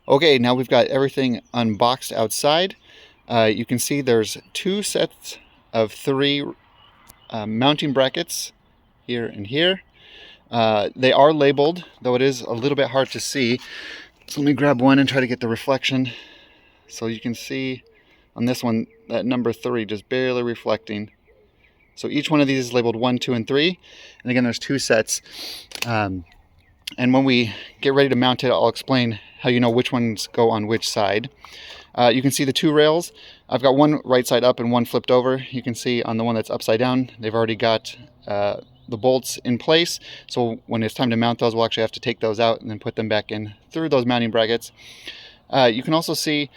Okay, now we've got everything unboxed outside. You can see there's two sets of three mounting brackets here and here. They are labeled, though it is a little bit hard to see. So let me grab one and try to get the reflection. So you can see on this one that number 3 just barely reflecting. So each one of these is labeled 1, 2, and 3. And again, there's two sets. And when we get ready to mount it, I'll explain how you know which ones go on which side. You can see the two rails. I've got one right side up and one flipped over. You can see on the one that's upside down, they've already got the bolts in place. So when it's time to mount those, we'll actually have to take those out and then put them back in through those mounting brackets. You can also see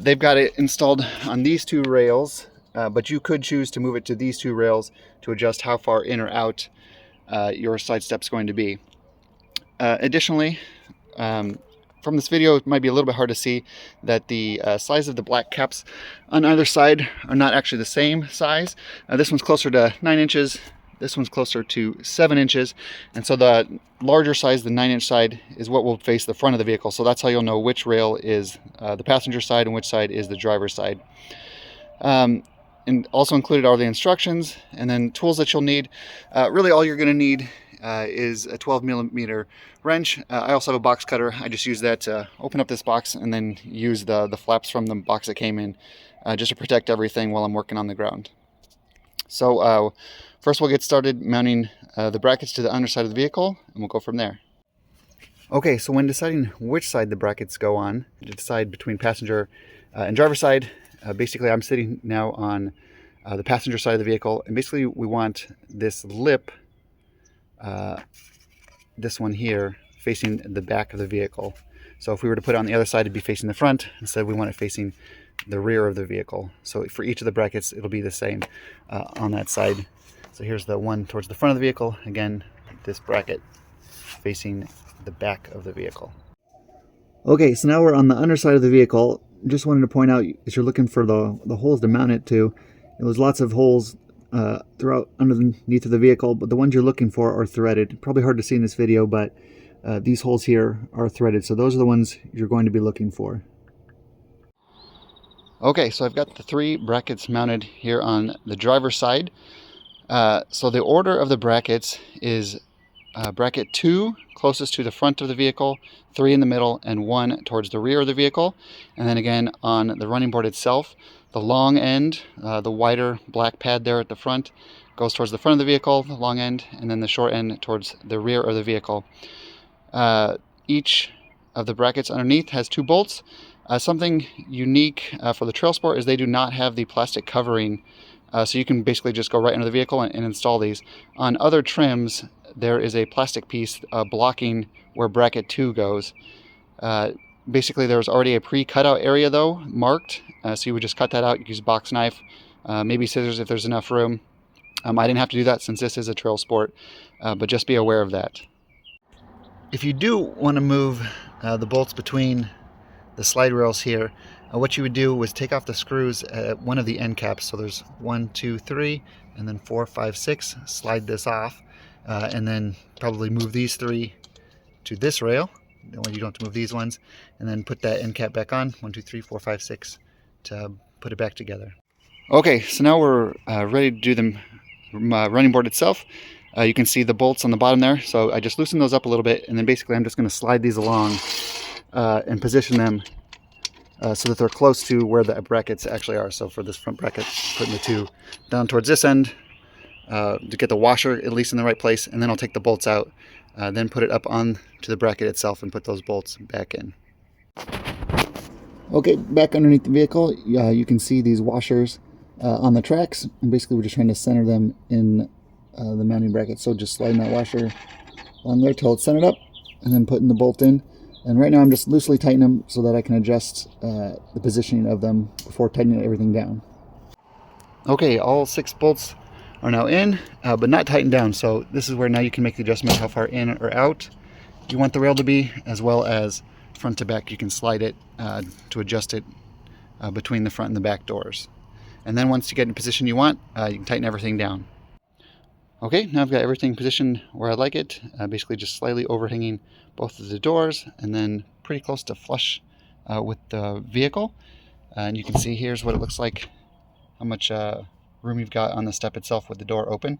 they've got it installed on these two rails, but you could choose to move it to these two rails to adjust how far in or out your side step's going to be. Additionally, from this video, it might be a little bit hard to see that the size of the black caps on either side are not actually the same size. This one's closer to 9 inches, this one's closer to 7 inches, and so the larger size, the 9-inch side, is what will face the front of the vehicle. So that's how you'll know which rail is the passenger side and which side is the driver's side. And also included are the instructions and then tools that you'll need. Really all you're going to need is a 12mm wrench. I also have a box cutter. I just use that to open up this box and then use the flaps from the box that came in just to protect everything while I'm working on the ground. So first we'll get started mounting the brackets to the underside of the vehicle, and we'll go from there. Okay, so when deciding which side the brackets go on, to decide between passenger and driver side, basically I'm sitting now on the passenger side of the vehicle, and basically we want this lip, this one here, facing the back of the vehicle. So if we were to put it on the other side, it'd be facing the front. Instead, we want it facing the rear of the vehicle. So for each of the brackets, it'll be the same on that side. So here's the one towards the front of the vehicle. Again, this bracket facing the back of the vehicle. Okay, so now we're on the underside of the vehicle. Just wanted to point out, as you're looking for the holes to mount it to, there's lots of holes throughout underneath of the vehicle, but the ones you're looking for are threaded. Probably hard to see in this video, but these holes here are threaded, so those are the ones you're going to be looking for. Okay, so I've got the 3 brackets mounted here on the driver's side. So the order of the brackets is bracket 2 closest to the front of the vehicle, 3 in the middle, and 1 towards the rear of the vehicle. And then again on the running board itself, the long end, the wider black pad there at the front, goes towards the front of the vehicle, the long end, and then the short end towards the rear of the vehicle. Each of the brackets underneath has 2 bolts. Something unique for the Trail Sport is they do not have the plastic covering, so you can basically just go right into the vehicle and install these. On other trims, there is a plastic piece blocking where bracket 2 goes. Basically, there's already a pre-cutout area though, marked, so you would just cut that out, use a box knife, maybe scissors if there's enough room. I didn't have to do that since this is a Trail Sport, but just be aware of that. If you do want to move the bolts between the slide rails here, what you would do was take off the screws at one of the end caps. So there's 1, 2, 3, and then 4, 5, 6. Slide this off, and then probably move these 3 to this rail. You don't have to move these ones, and then put that end cap back on. 1, 2, 3, 4, 5, 6 to put it back together. Okay, so now we're ready to do the running board itself. You can see the bolts on the bottom there, so I just loosen those up a little bit, and then basically I'm just going to slide these along and position them so that they're close to where the brackets actually are. So for this front bracket, putting the 2 down towards this end to get the washer at least in the right place, and then I'll take the bolts out, then put it up on to the bracket itself and put those bolts back in. Okay, back underneath the vehicle, you can see these washers on the tracks, and basically we're just trying to center them in the mounting bracket. So just sliding that washer on there till it's centered up, and then putting the bolt in. And right now I'm just loosely tightening them so that I can adjust the positioning of them before tightening everything down. Okay, all 6 bolts are now in, but not tightened down. So this is where now you can make the adjustment how far in or out you want the rail to be, as well as front to back. You can slide it to adjust it between the front and the back doors. And then once you get in the position you want, you can tighten everything down. Okay, now I've got everything positioned where I like it, basically just slightly overhanging both of the doors, and then pretty close to flush with the vehicle. And you can see here's what it looks like, how much room you've got on the step itself with the door open.